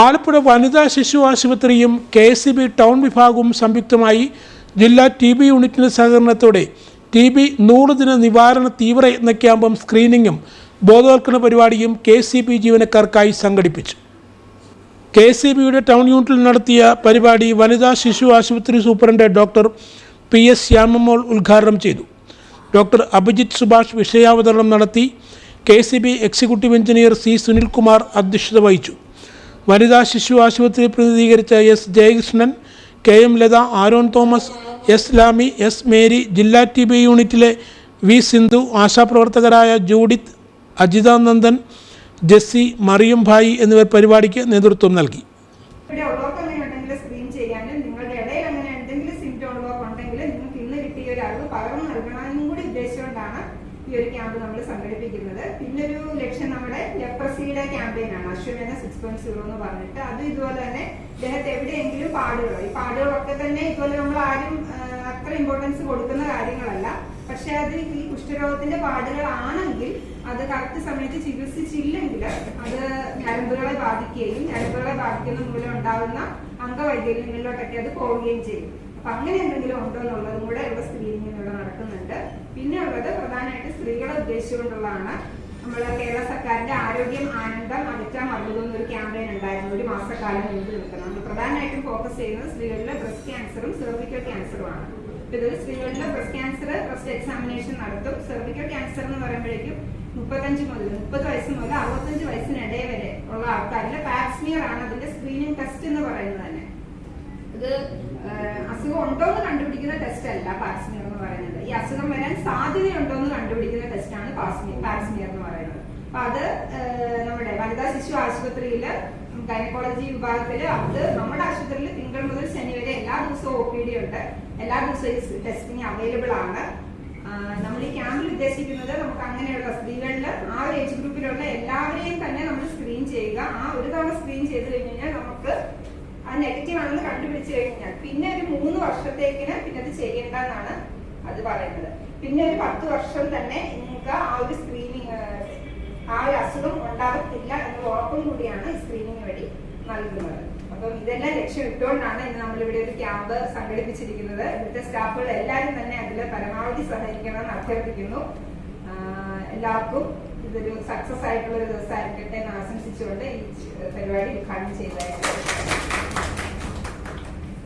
ആലപ്പുഴ വനിതാ ശിശു ആശുപത്രിയും KSEB ടൗൺ വിഭാഗവും സംയുക്തമായി ജില്ലാ TB യൂണിറ്റിന്റെ സഹകരണത്തോടെ TB 100 ദിന നിവാരണ തീവ്രയത്ന ക്യാമ്പും സ്ക്രീനിങ്ങും ബോധവൽക്കരണ പരിപാടിയും KSEB ജീവനക്കാർക്കായി സംഘടിപ്പിച്ചു. KSEBയുടെ ടൗൺ യൂണിറ്റിൽ നടത്തിയ പരിപാടി വനിതാ ശിശു ആശുപത്രി സൂപ്രണ്ട് ഡോക്ടർ PS ശ്യാമമോൾ ഉദ്ഘാടനം ചെയ്തു. ഡോക്ടർ അഭിജിത്ത് സുഭാഷ് വിഷയാവതരണം നടത്തി. KSEB executive engineer C Sunilkumar അധ്യക്ഷത വഹിച്ചു. വനിതാ ശിശു ആശുപത്രി പ്രതിനിധീകരിച്ച S Jayakrishnan, KM Latha, Aaron Thomas, S Lami, S Mary, ജില്ലാ TB യൂണിറ്റിലെ V സിന്ധു, ആശാപ്രവർത്തകരായ ജൂഡിത്ത്, അജിതാനന്ദൻ, ജെസ്സി, മറിയം ഭായി എന്നിവർ പരിപാടിക്ക് നേതൃത്വം നൽകി. ഈ ഒരു ക്യാമ്പ് നമ്മൾ സംഘടിപ്പിക്കുന്നത്. പിന്നൊരു ലക്ഷ്യം നമ്മുടെ ലെപ്രസിയുടെ ക്യാമ്പയിനാണ്, അശ്വമേധ 6.0 എന്ന് പറഞ്ഞിട്ട്. അത് ഇതുപോലെ തന്നെ ദേഹത്ത് എവിടെയെങ്കിലും പാടുകളോ, ഈ പാടുകളൊക്കെ തന്നെ ഇതുപോലെ നമ്മൾ ആരും അത്ര ഇമ്പോർട്ടൻസ് കൊടുക്കുന്ന കാര്യങ്ങളല്ല. പക്ഷെ അത് ഈ കുഷ്ഠരോഗത്തിന്റെ പാടുകളാണെങ്കിൽ അത് കറക്റ്റ് സമയത്ത് ചികിത്സിച്ചില്ലെങ്കിൽ അത് ഞരമ്പുകളെ ബാധിക്കുകയും ഞരമ്പുകളെ ബാധിക്കുന്ന മൂലം ഉണ്ടാകുന്ന അംഗവൈകല്യങ്ങളിലോട്ടൊക്കെ അത് പോവുകയും ചെയ്യും. അപ്പൊ അങ്ങനെ എന്തെങ്കിലും ഉണ്ടോ എന്നുള്ളതും കൂടെ ഇവിടെ സ്ക്രീനിങ്ങിലൂടെ നടക്കുന്നുണ്ട്. പിന്നെ ഉള്ളത് പ്രധാനമായിട്ട് സ്ത്രീകളെ ഉദ്ദേശിച്ചുകൊണ്ടുള്ളതാണ്. നമ്മൾ കേരള സർക്കാരിന്റെ ആരോഗ്യം ആനന്ദം അകറ്റാൻ മറന്നതെന്ന് ഒരു ക്യാമ്പയിൻ ഉണ്ടായിരുന്നു, ഒരു മാസക്കാലം നീണ്ടു നിൽക്കുന്നത്. നമ്മൾ പ്രധാനമായിട്ടും ഫോക്കസ് ചെയ്യുന്നത് സ്ത്രീകളിലെ ബ്രസ്റ്റ് ക്യാൻസറും സെർവിക്കൽ ക്യാൻസറുമാണ്. ഇതിൽ സ്ത്രീകളിലെ ബ്രസ്റ്റ് ക്യാൻസർ ബ്രസ്റ്റ് എക്സാമിനേഷൻ നടത്തും. സെർവിക്കൽ ക്യാൻസർ എന്ന് പറയുമ്പോഴേക്കും 30 വയസ്സ് മുതൽ 65 വയസ്സിനിടയിൽ വരെ ഉള്ള ആൾക്കാരിലെ പാപ്സ്മിയർ ആണ് അതിന്റെ സ്ക്രീനിങ് ടെസ്റ്റ് എന്ന് പറയുന്നത് തന്നെ. ഇത് അസുഖം ഉണ്ടോ എന്ന് കണ്ടുപിടിക്കുന്ന ടെസ്റ്റ് അല്ല പാപ്സ്മിയർ എന്ന് പറയുന്നത്. ഈ അസുഖം വരാൻ സാധ്യതയുണ്ടോ എന്ന് കണ്ടുപിടിക്കുന്ന ടെസ്റ്റാണ് പാപ്സ്മിയർ എന്ന് പറയുന്നത്. അപ്പൊ അത് നമ്മുടെ വനിതാ ശിശു ആശുപത്രിയില് ഗൈനക്കോളജി വിഭാഗത്തില് അത് നമ്മുടെ ആശുപത്രിയിൽ തിങ്കൾ മുതൽ ശനി വരെ എല്ലാ ദിവസവും OPD ഉണ്ട്. എല്ലാ ദിവസവും ടെസ്റ്റിംഗ് അവൈലബിൾ ആണ്. നമ്മൾ ഈ ക്യാമ്പിൽ ഉദ്ദേശിക്കുന്നത് നമുക്ക് അങ്ങനെയുള്ള സ്ത്രീകളിൽ ആ ഒരു ഏജ് ഗ്രൂപ്പിലുള്ള എല്ലാവരെയും തന്നെ നമ്മൾ സ്ക്രീൻ ചെയ്യുക. ആ ഒരു തവണ സ്ക്രീൻ ചെയ്ത് കഴിഞ്ഞാൽ നമുക്ക് അത് നെഗറ്റീവ് ആണെന്ന് കണ്ടുപിടിച്ചു കഴിഞ്ഞാൽ പിന്നെ ഒരു 3 വർഷത്തേക്കിന് പിന്നെ അത് ചെയ്യേണ്ടെന്നാണ് അത് പറയുന്നത്. പിന്നെ ഒരു 10 വർഷം തന്നെ നിങ്ങൾക്ക് ആ ഒരു സ്ക്രീനിങ് ആ ഒരു അസുഖം ഉണ്ടാകത്തില്ല എന്ന ഉറപ്പും കൂടിയാണ് ഈ സ്ക്രീനിങ് വഴി നൽകുന്നത്. അപ്പം ഇതെല്ലാം ലക്ഷ്യം ഇട്ടുകൊണ്ടാണ് ഇന്ന് നമ്മളിവിടെ ഒരു ക്യാമ്പ് സംഘടിപ്പിച്ചിരിക്കുന്നത്. ഇവിടുത്തെ സ്റ്റാഫുകൾ എല്ലാവരും തന്നെ അതിൽ പരമാവധി സഹകരിക്കണമെന്ന് അഭ്യർത്ഥിക്കുന്നു. എല്ലാവർക്കും ഇതൊരു സക്സസ് ആയിട്ടുള്ള ഒരു ദിവസമായിരിക്കട്ടെ എന്ന് ആശംസിച്ചുകൊണ്ട് ഈ പരിപാടി ഉദ്ഘാടനം ചെയ്തതായിട്ട്